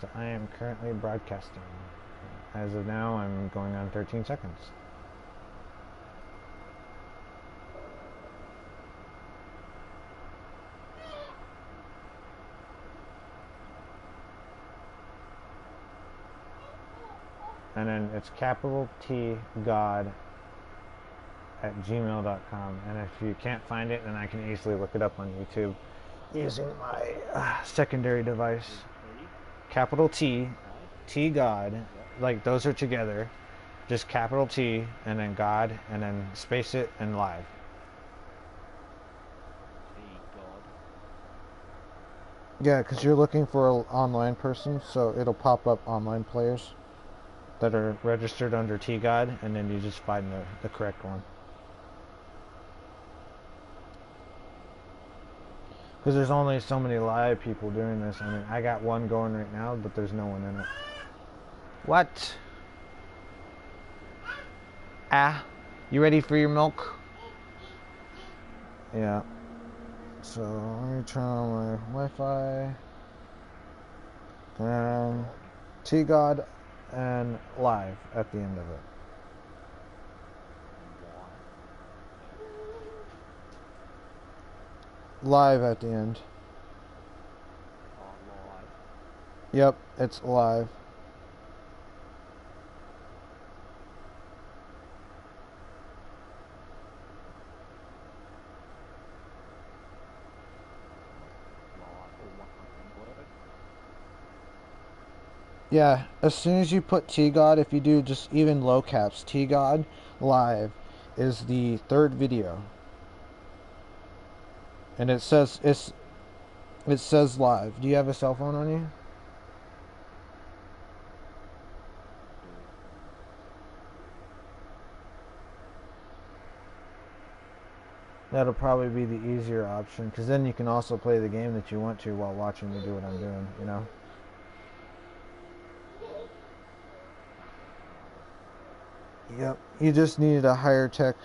as I am currently broadcasting. As of now, I'm going on 13 seconds. And then it's capital Tgod at gmail.com. And if you can't find it, then I can easily look it up on YouTube using my secondary device. Capital Tgod, like those are together. Just capital T and then God and then space it and live. Yeah, because you're looking for an online person, so it'll pop up online players that are registered under Tgod, and then you just find the correct one. Because there's only so many live people doing this. I mean, I got one going right now, but there's no one in it. What? Ah, you ready for your milk? Yeah. So let me turn on my Wi-Fi. And Tgod and live at the end of it. Live at the end. Yep, it's live. Yeah, as soon as you put Tgod, if you do just even low caps, Tgod live is the third video. And it says live. Do you have a cell phone on you? That'll probably be the easier option, because then you can also play the game that you want to while watching me do what I'm doing, you know? Yep. You just needed a higher tech,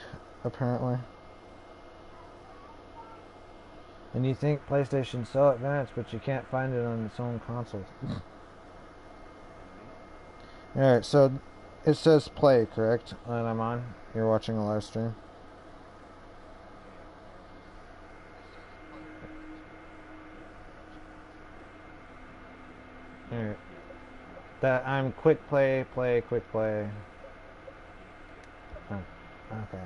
apparently. And you think PlayStation's so advanced, but you can't find it on its own console. Alright, so it says play, correct? And I'm on. You're watching a live stream. Alright. That I'm quick play, quick play. Oh, okay.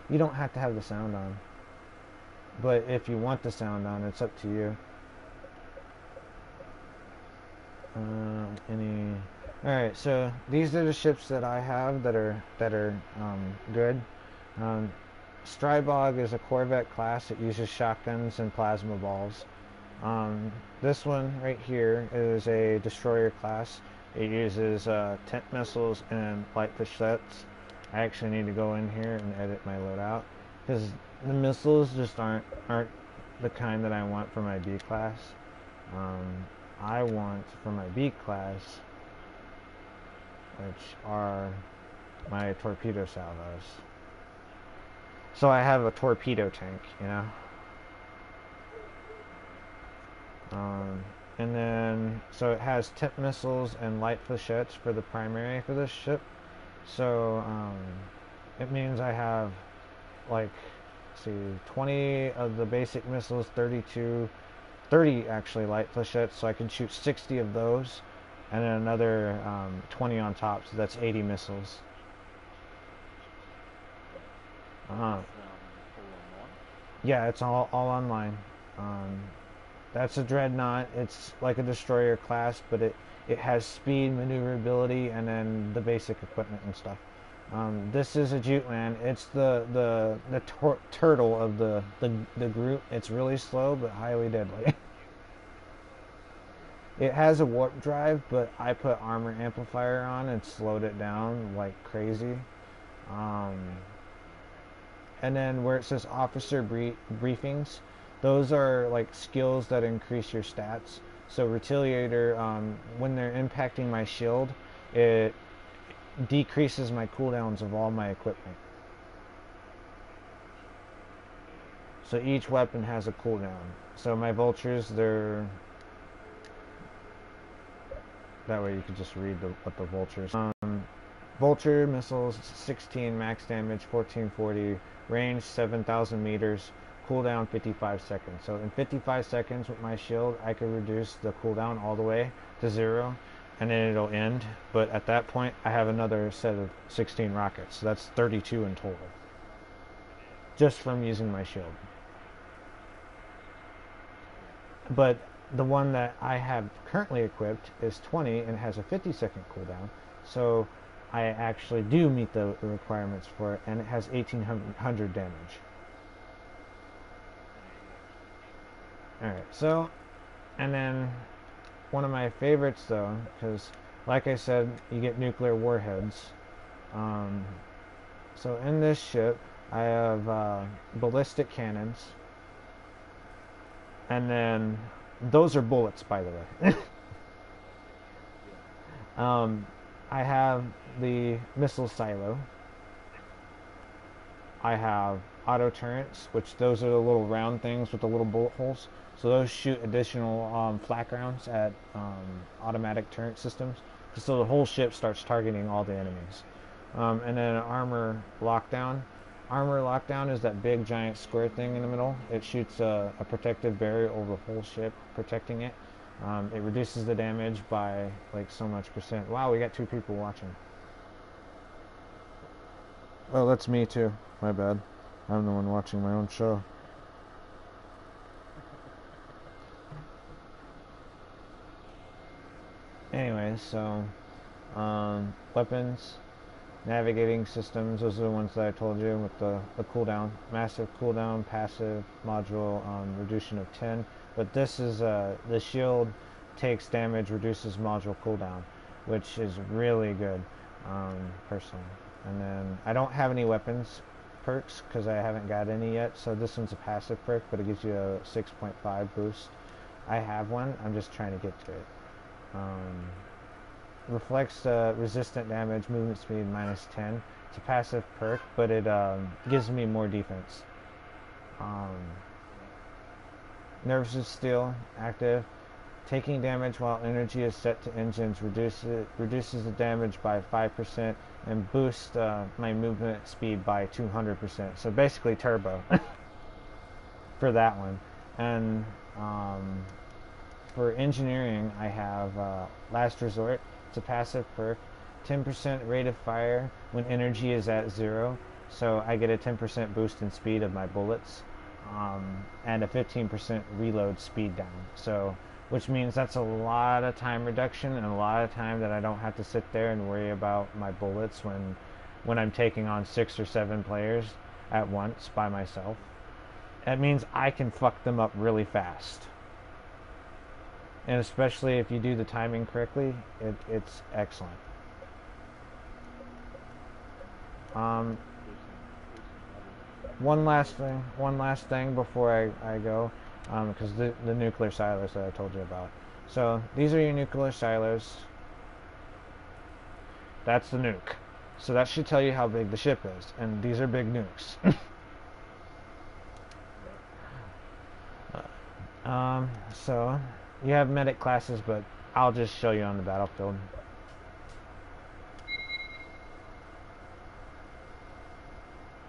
You don't have to have the sound on. But if you want the sound on, it's up to you. Alright, so these are the ships that I have that are good. Strybog is a Corvette class. It uses shotguns and plasma balls. This one right here is a destroyer class. It uses tent missiles and light flechettes. I actually need to go in here and edit my loadout because the missiles just aren't the kind that I want for my B class. I want for my B class, which are my torpedo salvos. So I have a torpedo tank, you know. And then, so it has tip missiles and light flechettes for the primary for this ship. So it means I have like, let's see, 20 of the basic missiles, 30 actually light flechettes, so I can shoot 60 of those, and then another 20 on top, so that's 80 missiles. Yeah, it's all online. That's a dreadnought. It's like a destroyer class, but it has speed, maneuverability, and then the basic equipment and stuff. This is a Jutland. It's the turtle of the group. It's really slow but highly deadly. It has a warp drive, but I put armor amplifier on and slowed it down like crazy. And then where it says officer briefings, those are like skills that increase your stats. So Retaliator, when they're impacting my shield, it decreases my cooldowns of all my equipment. So each weapon has a cooldown. So my vultures, they're... That way you can just read what the vultures... Vulture missiles, 16 max damage, 1440, range 7,000 meters, cooldown 55 seconds. So in 55 seconds with my shield, I could reduce the cooldown all the way to 0, and then it'll end. But at that point, I have another set of 16 rockets. So that's 32 in total, just from using my shield. But the one that I have currently equipped is 20 and has a 50-second cooldown. So I actually do meet the requirements for it, and it has 1800 damage. Alright, so, and then one of my favorites though, because like I said, you get nuclear warheads. So in this ship, I have ballistic cannons, and then those are bullets, by the way. I have the missile silo. I have auto turrets, which those are the little round things with the little bullet holes. So those shoot additional flak rounds at automatic turret systems. So the whole ship starts targeting all the enemies. And then armor lockdown. Armor lockdown is that big giant square thing in the middle. It shoots a protective barrier over the whole ship, protecting it. It reduces the damage by like so much percent. Wow, we got 2 people watching. Oh, that's me too. My bad. I'm the one watching my own show. Anyway, so weapons, navigating systems, those are the ones that I told you with the cooldown. Massive cooldown, passive module, reduction of 10. But this is, the shield takes damage, reduces module cooldown, which is really good, personally. And then, I don't have any weapons perks, because I haven't got any yet, so this one's a passive perk, but it gives you a 6.5 boost. I have one, I'm just trying to get to it. Reflects resistant damage, movement speed minus 10. It's a passive perk, but it gives me more defense. Nerves of Steel, active. Taking damage while energy is set to engines reduces the damage by 5% and boosts my movement speed by 200%. So basically turbo for that one. And for engineering, I have Last Resort. It's a passive perk. 10% rate of fire when energy is at 0. So I get a 10% boost in speed of my bullets. And a 15% reload speed down. So, which means that's a lot of time reduction and a lot of time that I don't have to sit there and worry about my bullets when I'm taking on 6 or 7 players at once by myself. That means I can fuck them up really fast. And especially if you do the timing correctly, it's excellent. One last thing before I go, because the nuclear silos that I told you about. So these are your nuclear silos. That's the nuke. So that should tell you how big the ship is. And these are big nukes. So you have medic classes, but I'll just show you on the battlefield.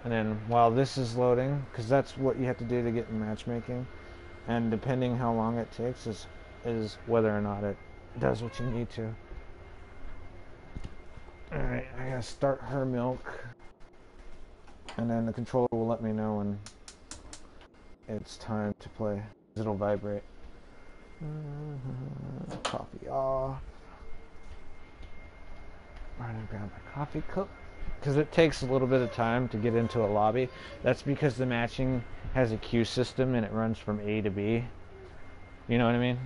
And then while this is loading, because that's what you have to do to get in matchmaking, and depending how long it takes is whether or not it does what you need to. Alright, I gotta start her milk, and then the controller will let me know when it's time to play. It'll vibrate. Coffee off. I'm gonna grab my coffee cup. Because it takes a little bit of time to get into a lobby. That's because the matching has a queue system and it runs from A to B. You know what I mean?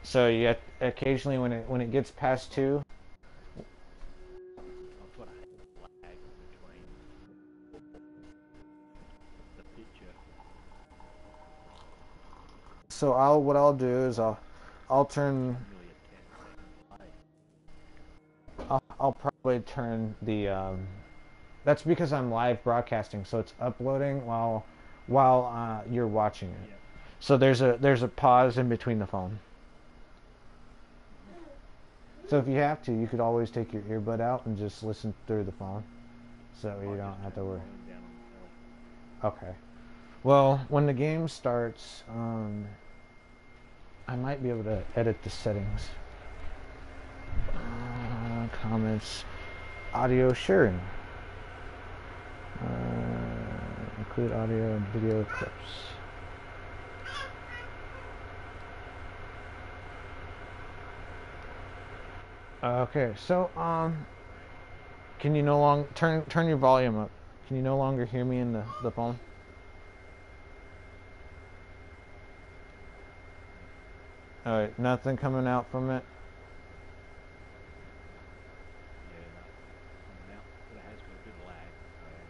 So you have, occasionally when it gets past 2. So what I'll do is I'll turn. I'll probably turn the. That's because I'm live broadcasting, so it's uploading while while you're watching it. Yeah. So there's a pause in between the phone. So if you have to, you could always take your earbud out and just listen through the phone. So I you don't just have turn to the worry. volume down on myself. Okay. Well, when the game starts, I might be able to edit the settings. Comments, audio sharing. Include audio and video clips. Okay, so can you no longer turn your volume up? Can you no longer hear me in the phone? All right, nothing coming out from it. Yeah, no, it's coming out, but it has got a bit of lag. So hang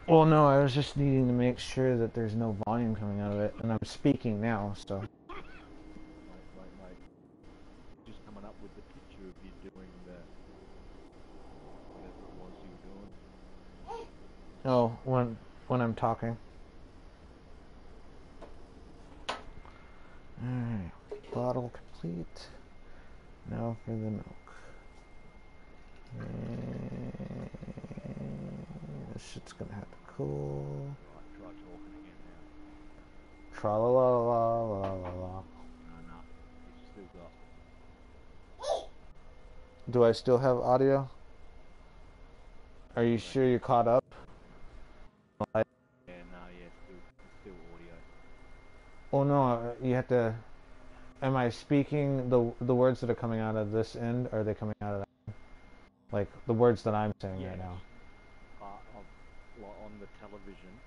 on. Well, no, I was just needing to make sure that there's no volume coming out of it, and I'm speaking now, so. Wait. Just coming up with the picture of you doing the whatever it was you were doing. Oh, when I'm talking. All right, bottle complete. Now for the milk. And this shit's gonna have to cool. Right, try talking again now. Tra la la la la la la. No, it's still got. Do I still have audio? Are you I sure reckon. you're caught up? Yeah, no, yeah, it's still audio. Oh no, you have to. Am I speaking the words that are coming out of this end? Are they coming out of that? Like the words that I'm saying right Yes. now? On the television,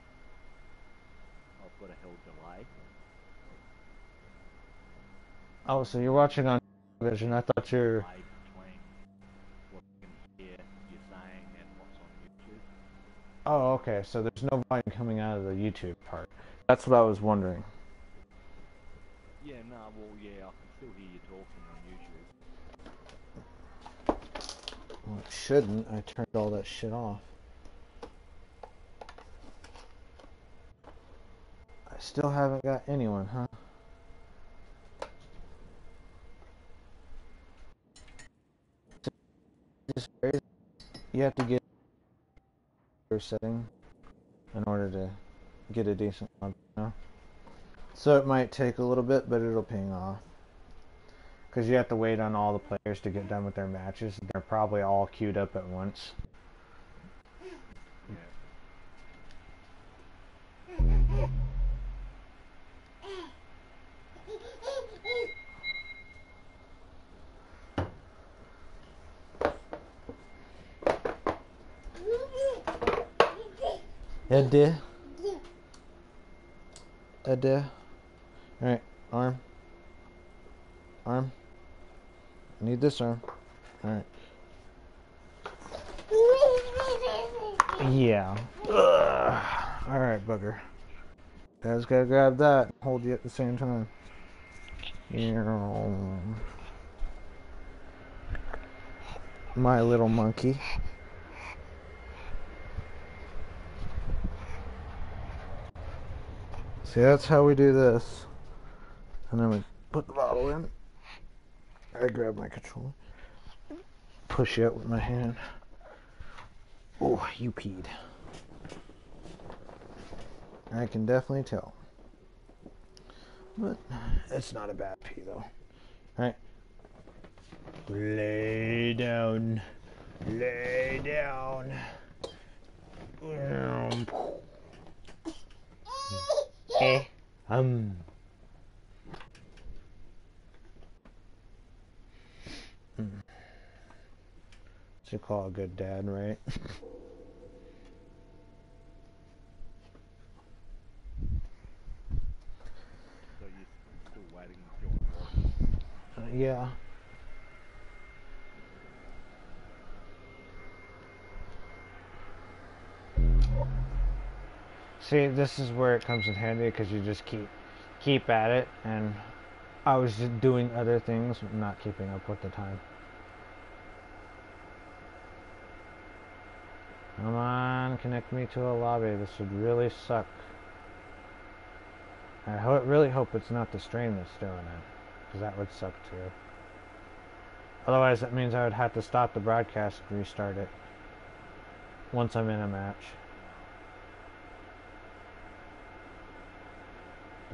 I've got a held delay. Oh, so you're watching on television? I thought you're. Delay between what you can hear you saying and what's on YouTube. Oh, okay. So there's no volume coming out of the YouTube part. That's what I was wondering. Yeah, no, well, yeah, I can still hear you talking on YouTube. Well, it shouldn't. I turned all that shit off. I still haven't got anyone, huh? Just crazy. You have to get your setting in order to get a decent one, you know? So it might take a little bit, but it'll ping off. Because you have to wait on all the players to get done with their matches. They're probably all queued up at once. Yeah. Eddie. Alright, arm. Arm. I need this arm. Alright. Yeah. Alright, bugger. Guys gotta grab that and hold you at the same time. My little monkey. See, that's how we do this. And then we put the bottle in. I grab my controller. Push it out with my hand. Oh, you peed. I can definitely tell. But it's not a bad pee, though. Alright. Lay down. Lay down. Eh. What you call a good dad, right? So you're still waiting with your water? Yeah. See, this is where it comes in handy because you just keep at it, and I was just doing other things, not keeping up with the time. Come doesn't connect me to a lobby. This would really suck. I really hope it's not the stream that's doing it, because that would suck too. Otherwise, that means I would have to stop the broadcast and restart it once I'm in a match.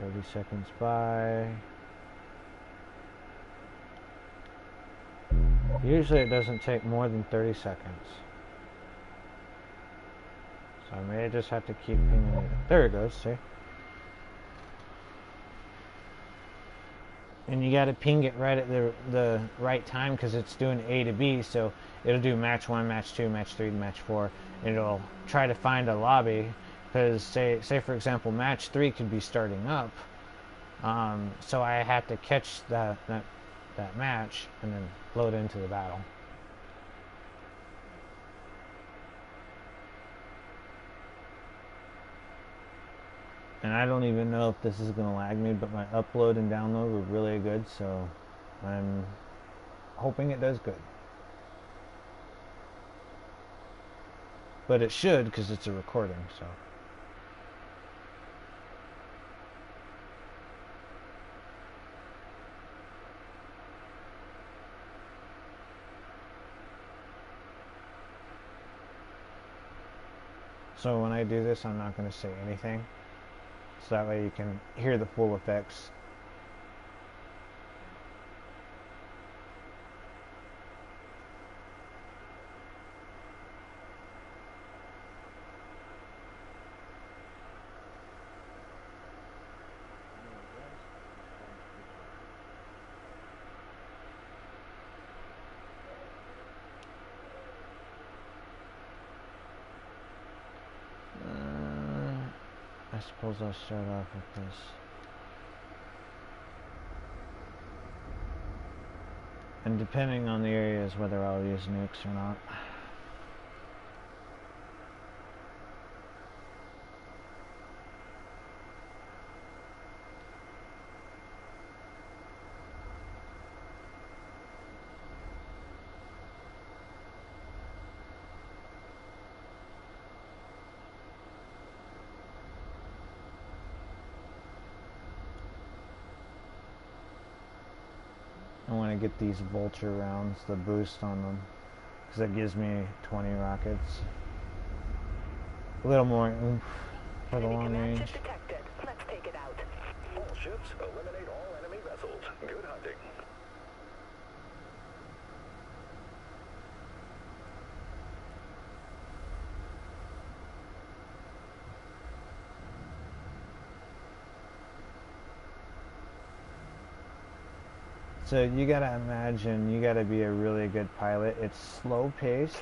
30 seconds by. Usually it doesn't take more than 30 seconds. So I may just have to keep pinging it. There it goes, see? And you gotta ping it right at the right time because it's doing A to B, so it'll do match 1, match 2, match 3, match 4, and it'll try to find a lobby, because say for example match 3 could be starting up, so I have to catch that match and then load into the battle. And I don't even know if this is going to lag me, but my upload and download were really good, so I'm hoping it does good. But it should, because it's a recording, so. So when I do this, I'm not going to say anything. So that way you can hear the full effects. I suppose I'll start off with this. And depending on the areas, whether I'll use nukes or not. I want to get these vulture rounds, the boost on them, because that gives me 20 rockets. A little more oomph for the long range. Let's take it out. All ships, eliminate all enemy vessels. Good hunting. So you gotta imagine, you gotta be a really good pilot. It's slow paced,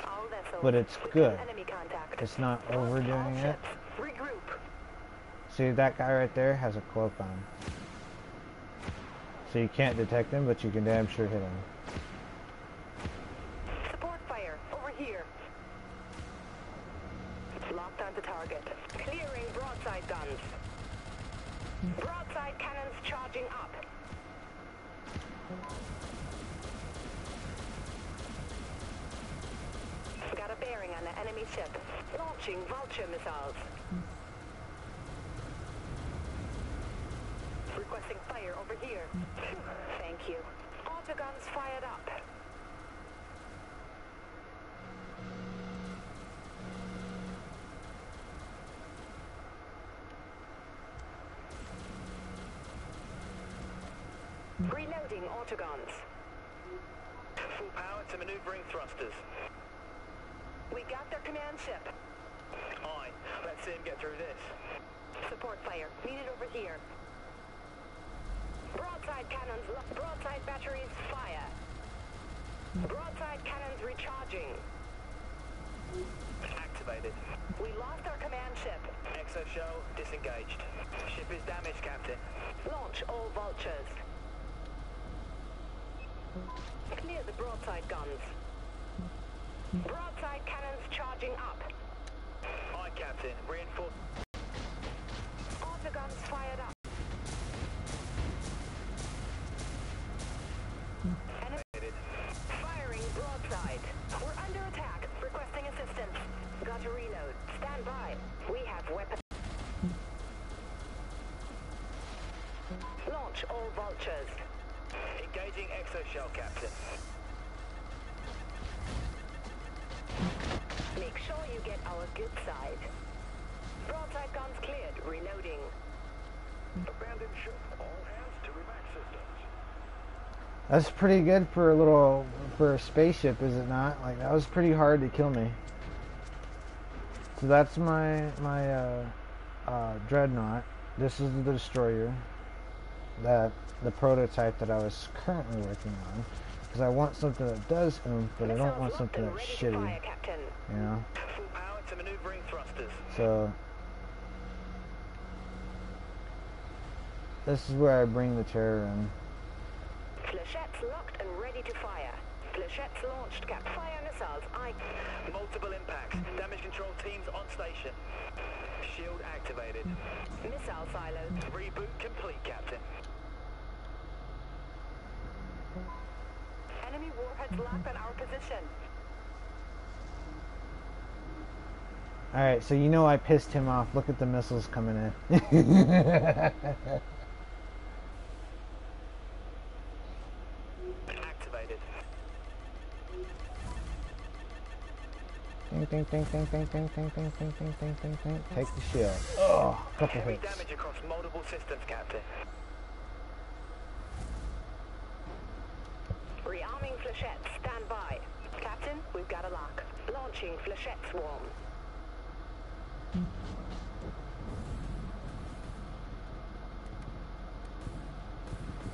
but it's good. It's not overdoing it. See, that guy right there has a cloak on. So you can't detect him, but you can damn sure hit him. Support fire, over here. Locked onto target. Clearing broadside guns. Broadside cannons charging up. Got a bearing on the enemy ship. Launching vulture missiles. Requesting fire over here. Thank you. Auto guns fired up. Reloading autoguns. Full power to maneuvering thrusters. We got their command ship. Aye, let's see him get through this. Support fire. Needed over here. Broadside cannons, broadside batteries, fire. Broadside cannons recharging. Activated. We lost our command ship. Exo shell disengaged. Ship is damaged, Captain. Launch all vultures. Clear the broadside guns. Broadside cannons charging up. Aye, Captain. Reinforce. Autoguns fired up. Enemy firing broadside. We're under attack. Requesting assistance. Got to reload. stand by. We have weapons. Launch all vultures. Engaging exoshell, Captain. Make sure you get our good side. Broadside guns cleared. Reloading. Abandoned ship. All hands to evac systems. That's pretty good for a spaceship, is it not? Like, that was pretty hard to kill me. So that's my dreadnought. This is the destroyer. The prototype that I was currently working on. Because I want something that does oomph, but I don't want something that's shitty. Fire, Captain. You know? Full power to maneuvering thrusters. So this is where I bring the terror in. Flechettes locked and ready to fire. Flechettes launched, Cap. Fire missiles. Multiple impacts. Damage control teams on station. Shield activated. Missile silos. Reboot complete, Captain. Enemy warheads locked on our position. Alright, so you know I pissed him off. Look at the missiles coming in. Activated. Ding, ding, ding, ding, ding, ding, ding, ding, ding, ding, ding, ding, ding. Take the shield. Oh, couple Heavy hits. damage across multiple systems, Captain. Rearming flechettes. Stand by. Captain, we've got a lock. Launching flechette swarm.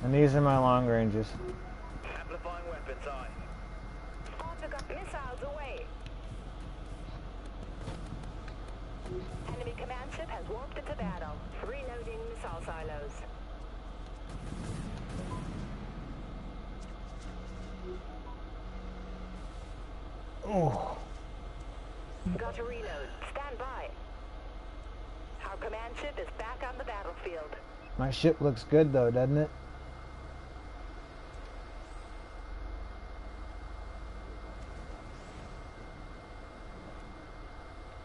And these are my long ranges. Amplifying weapons, aye. Autogun missiles away. Enemy command ship has warped into battle. Reloading missile silos. Oh. Got to reload. Stand by. Our command ship is back on the battlefield. My ship looks good though, doesn't it?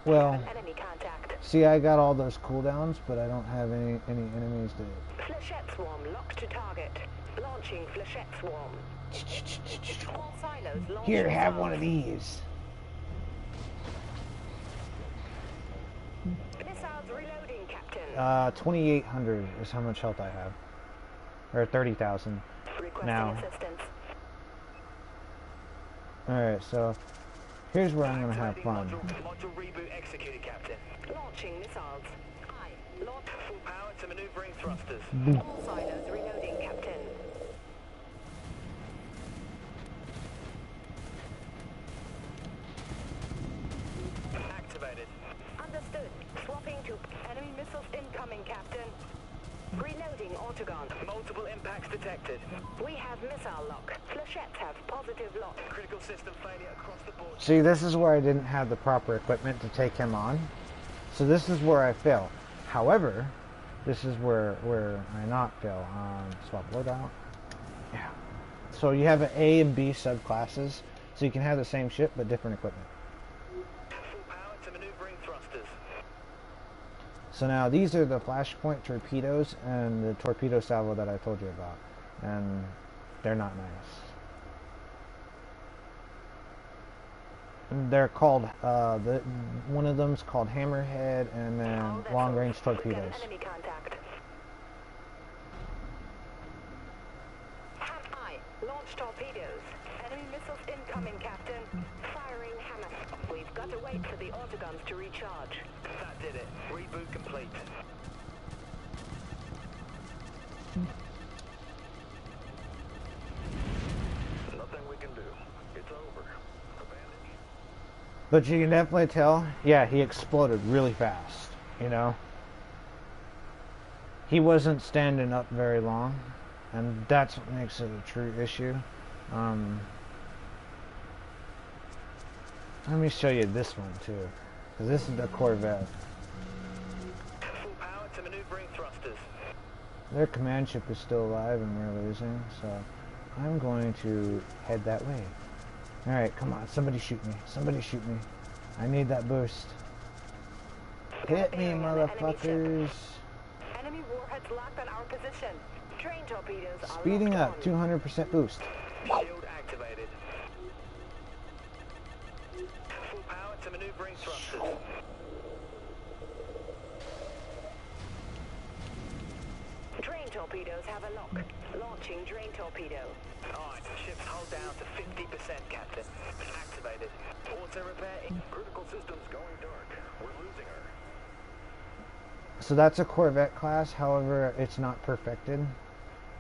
Well, Enemy contact. see, I got all those cooldowns, but I don't have any enemies to... Flechette swarm locked to target. Launching flechette swarm. All silos launched. Here, have one of these. Missiles reloading, Captain. 2,800 is how much health I have. Or 30,000. Requesting now. assistance. Alright, so here's where I'm gonna have fun. Module reboot executed, Captain. Launching missiles. Aye. Launch. Full power to maneuvering thrusters. All silos reloading, Captain. Activated. Understood. Swapping to enemy missiles incoming, Captain. Reloading autogun. Multiple impacts detected. We have missile lock. Flechettes have positive lock. Critical system failure across the board. See, this is where I didn't have the proper equipment to take him on. So this is where I fail. However, this is where I not fail. Swap loadout. Yeah. So you have an A and B subclasses, so you can have the same ship but different equipment. Full power to maneuvering thrusters. So now these are the flashpoint torpedoes and the torpedo salvo that I told you about, and they're not nice. And they're called one of them's called hammerhead, and then long range torpedoes. Enemy contact. Ham-eye. Launch torpedoes. Enemy missiles incoming, Captain. Firing hammer. We've got to wait for the autoguns to recharge. That did it. Reboot complete. Nothing we can do. It's over. Abandoned. But you can definitely tell, yeah, he exploded really fast, you know. He wasn't standing up very long, and that's what makes it a true issue. Let me show you this one too, because this is the Corvette. Full power to maneuvering thrusters. Their command ship is still alive and we're losing, so I'm going to head that way. Alright, come on, somebody shoot me. Somebody shoot me. I need that boost. Hit me, bearing on the enemy ship. motherfuckers. Enemy warheads locked on our position. Train torpedoes are Speeding locked up, on. 200% boost. Shield activated. Full power to maneuvering thrusters. Drain torpedoes have a lock. Launching drain torpedo. Alright, ship's hull down to 50%, Captain. Activated. Auto repair in. Critical systems going dark. We're losing her. So that's a Corvette class, however, it's not perfected.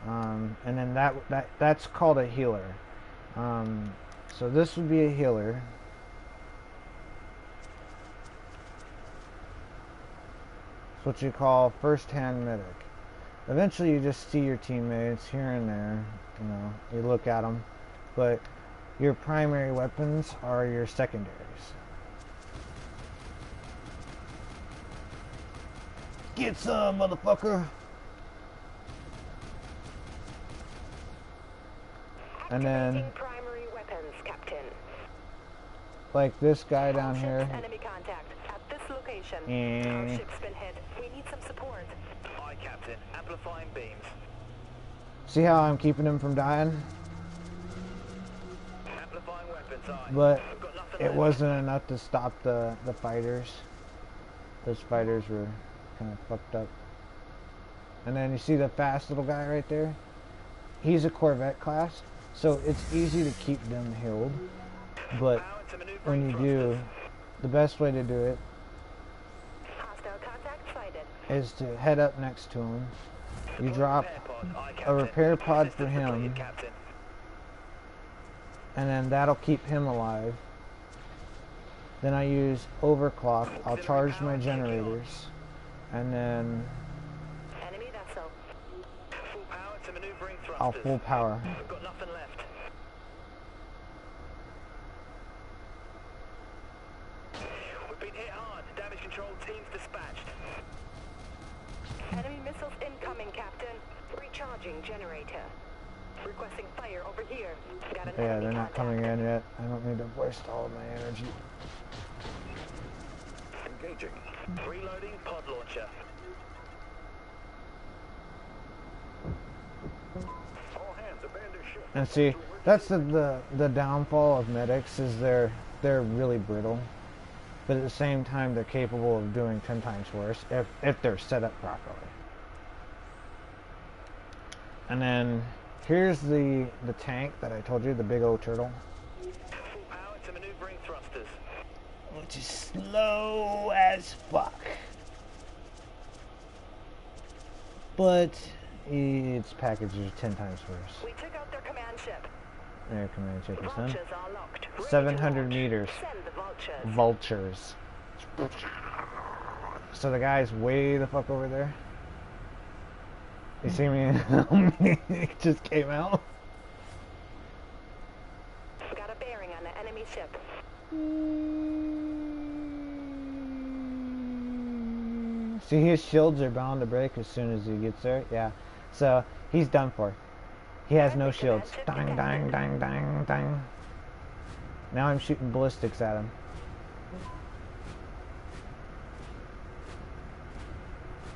And then that's called a healer. So this would be a healer. It's what you call first-hand medic. Eventually you just see your teammates here and there, you know, you look at them, but your primary weapons are your secondaries. Get some, motherfucker! And then, Activating primary weapons, Captain. like this guy down All ships, here, enemy contact at this location. Eh. Our ship's been hit. We need some support. Aye, Captain. Amplifying beams. see how I'm keeping him from dying? Amplifying weapons, aye. But We've got nothing it left. wasn't enough to stop the fighters. Those fighters were kind of fucked up. And then you see the fast little guy right there? He's a Corvette class, so it's easy to keep them healed. But Power to maneuvering when you do, thrusters. the best way to do it Hostile contact sighted. is to head up next to him. You drop Repair pod, aye, a Captain. repair pod for Systems him, depleted, Captain. and then that'll keep him alive. Then I use overclock. I'll charge my generators, and then Enemy vessel. Full power to maneuvering thrusters. I'll full power. We've got nothing left. We've been hit hard. Damage control teams dispatched. Enemy missiles incoming, Captain. Recharging generator. Requesting fire over here. Got an Yeah, enemy they're not contact. coming in yet. I don't need to waste all of my energy. Engaging. Reloading pod launcher. All hands abandon ship. And see, that's the downfall of medics is they're really brittle, but at the same time they're capable of doing 10 times worse if they're set up properly. And then here's the tank that I told you, the big old turtle, Full power to maneuvering thrusters. which is slow as fuck, but its package is 10 times worse. We took out their command ship. Their command ship is done. Vultures are locked. Ready to 700 launch. meters. Send the Vultures. vultures. So the guy's way the fuck over there. You see me? He just came out. Got a bearing on the enemy ship. See, his shields are bound to break as soon as he gets there. Yeah. So he's done for. He has no shields. Dang, dang, dang, dang, dang. Now I'm shooting ballistics at him.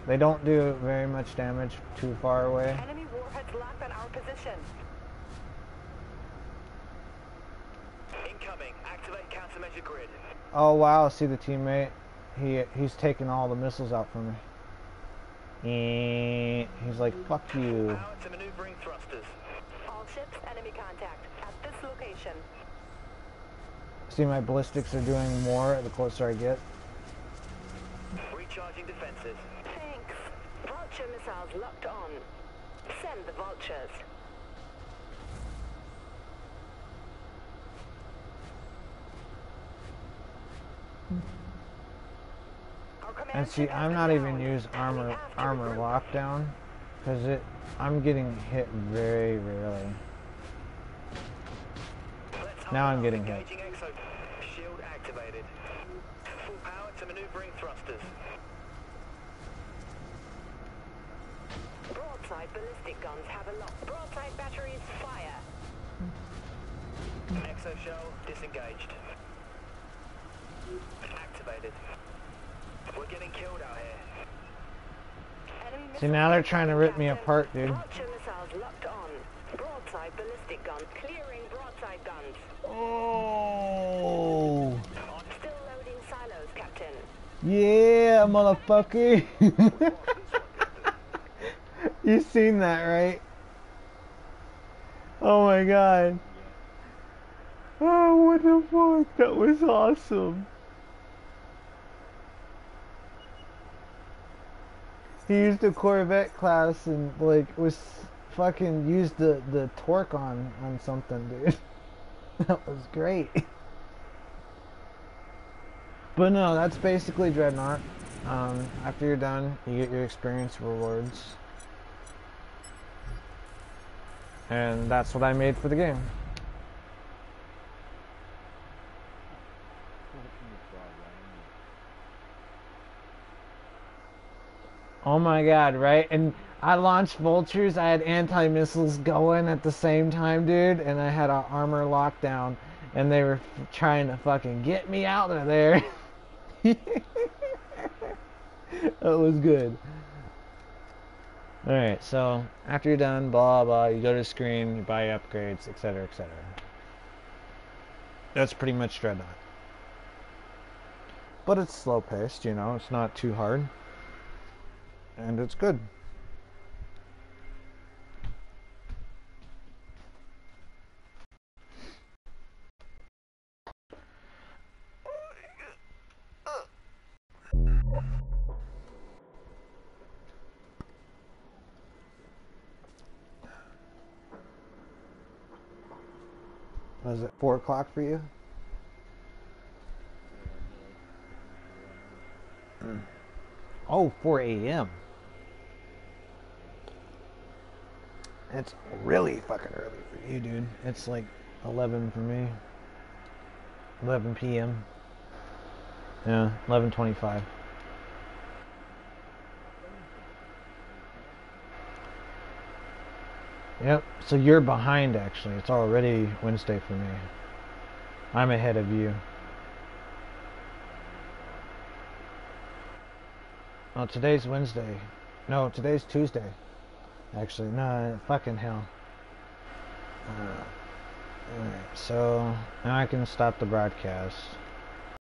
They don't do very much damage too far away. Enemy warheads locked on our position. Incoming. Activate countermeasure grid. Oh wow, see the teammate? He's taking all the missiles out from me. He's like, fuck you. Power to maneuvering thrusters. All ships, enemy contact at this location. See, my ballistics are doing more the closer I get. Recharging defenses. Thanks. Vulture missiles locked on. Send the vultures. Our command And see, ship has I'm been not even down. use We have to armor regroup. lockdown because I'm getting hit very rarely. Let's Now hold I'm up. getting hit. Engaging exo. Shield activated. Full power to maneuvering thrusters. Broadside ballistic guns have a lock. Broadside batteries fire. Exo shell disengaged. Activated. We're getting getting killed out here. Enemy See, missiles now they're trying to rip me Captain. apart, dude. Archer missiles locked on. Broadside ballistic gun. Clearing broadside guns. Oh, Still loading silos, Captain. yeah, motherfucker. You seen that, right? Oh my god. Oh, what the fuck? That was awesome. He used a Corvette class and like was fucking used the torque on something, dude. That was great. But no, that's basically Dreadnought. After you're done, you get your experience rewards. And that's what I made for the game. Oh my god, right? And I launched vultures, I had anti-missiles going at the same time, dude, and I had an armor lockdown, and they were trying to fucking get me out of there. That was good. Alright, so after you're done, blah blah, you go to the screen, you buy upgrades, etc, etc. That's pretty much Dreadnought. But it's slow paced, you know, it's not too hard. And it's good. Was it 4 o'clock for you? Oh, 4 a.m. It's really fucking early for you, dude. It's like 11 for me. 11 p.m. Yeah, 11:25. Yep, so you're behind actually. It's already Wednesday for me. I'm ahead of you. Oh, today's Wednesday. No, today's Tuesday. Actually, no, fucking hell. Alright, so now I can stop the broadcast.